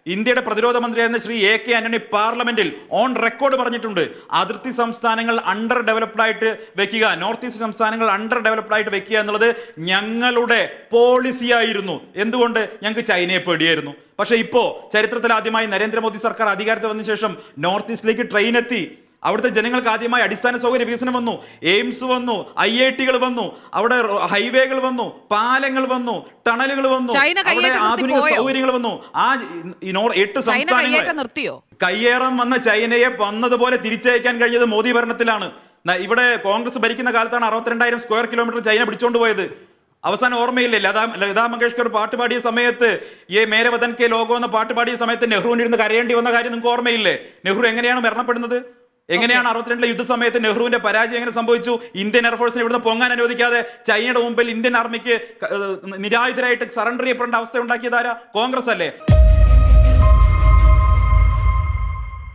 ഇന്ത്യയുടെ പ്രതിരോധ മന്ത്രിയായിരുന്ന ശ്രീ AK ആന്റണി പാർലമെന്റിൽ ഓൺ റെക്കോർഡ് പറഞ്ഞിട്ടുണ്ട്, അതിർത്തി സംസ്ഥാനങ്ങൾ അണ്ടർ ഡെവലപ്ഡ് ആയിട്ട് വെക്കുക, നോർത്ത് ഈസ്റ്റ് സംസ്ഥാനങ്ങൾ അണ്ടർ ഡെവലപ്ഡ് ആയിട്ട് വെക്കുക എന്നുള്ളത് ഞങ്ങളുടെ പോളിസി ആയിരുന്നു. എന്തുകൊണ്ട്? ഞങ്ങൾക്ക് ചൈനയെ പേടിയായിരുന്നു. പക്ഷേ ഇപ്പോൾ ചരിത്രത്തിൽ ആദ്യമായി നരേന്ദ്രമോദി സർക്കാർ അധികാരത്തിൽ വന്ന ശേഷം നോർത്ത് ഈസ്റ്റിലേക്ക് ട്രെയിൻ എത്തി. അവിടുത്തെ ജനങ്ങൾക്ക് ആദ്യമായി അടിസ്ഥാന സൗകര്യ വികസനം വന്നു, എയിംസ് വന്നു, IIT-കൾ വന്നു, അവിടെ ഹൈവേകൾ വന്നു, പാലങ്ങൾ വന്നു, ടണലുകൾ വന്നു, അവിടെ ആധുനിക സൗകര്യങ്ങൾ വന്നു. ആ 8 സംസ്ഥാനങ്ങൾ കയ്യേറാൻ വന്ന ചൈനയെ വന്നതുപോലെ തിരിച്ചയക്കാൻ കഴിഞ്ഞത് മോദി ഭരണത്തിലാണ്. ഇവിടെ കോൺഗ്രസ് ഭരിക്കുന്ന കാലത്താണ് 62,000 സ്ക്വയർ കിലോമീറ്റർ ചൈന പിടിച്ചോണ്ട് പോയത്. അവസാനം ഓർമ്മയില്ലേ, ലതാ മങ്കേഷ്കർ പാട്ട് പാടിയ സമയത്ത് മേരെ വതൻ കെ ലോഗോ എന്ന പാട്ട് പാടിയ സമയത്ത് നെഹ്റുവിനിരുന്ന് കരയേണ്ടി വന്ന കാര്യം നിങ്ങൾക്ക് ഓർമ്മയില്ലേ? നെഹ്റു എങ്ങനെയാണ് മരണപ്പെടുന്നത്? എങ്ങനെയാണ് 62 യുദ്ധസമയത്ത് നെഹ്റുവിന്റെ പരാജയം എങ്ങനെ സംഭവിച്ചു? ഇന്ത്യൻ എയർഫോഴ്സിനെ ഇവിടുന്ന് പൊങ്ങാൻ അനുവദിക്കാതെ ചൈനയുടെ മുമ്പിൽ ഇന്ത്യൻ ആർമിക്ക് നിരായുധരായിട്ട് സറണ്ടർ ചെയ്യപ്പെടേണ്ട അവസ്ഥ ഉണ്ടാക്കിയതാരാ? കോൺഗ്രസ് അല്ലേ?